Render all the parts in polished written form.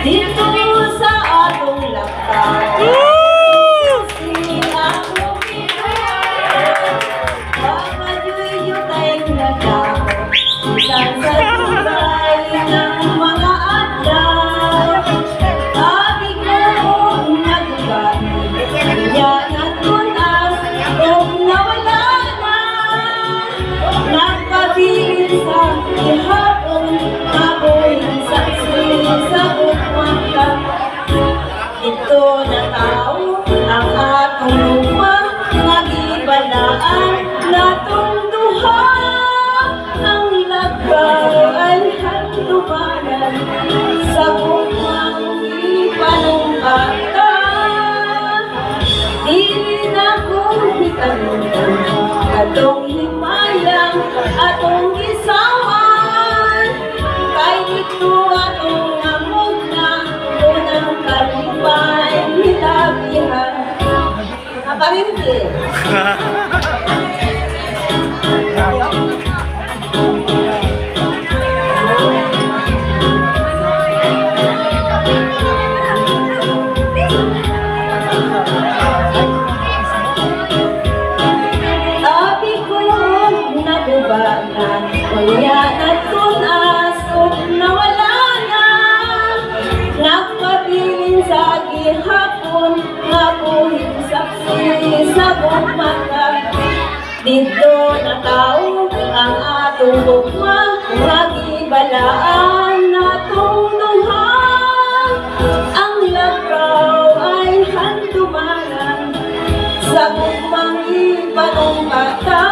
dito sa atong laktaw. Sila ko mga yuyo tayong naglaho, isang sa tulay ng mga adlaw. Abig mo nagubani, yan at tunas kung nawala na. Nagpabilis sa ihapon, ako'y saksi sa bukmaka. Ito na tao ang atong lupa, nagibalaan natong duha. Ang lagaw ay handumanan sa bukmang ipanumbata. Dili na kong ikalutan atong himayang atong gisawan. Kay ito atong namugna unang kalipay hilabihan. Nakarindi. Abi ko nagubanan, kaya natunas kung nawala na. Nagpabilin sa gihapon, nga buhing saksi sa bukmaka. Dito na tao ang atong bukma, nagibalaan natong duha. Ang lagaw ay handumanan sa bukmang ipanumbata.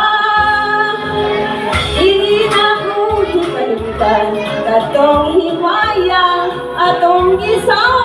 Dili na kong hikalutan, katong himayang atong gisaw.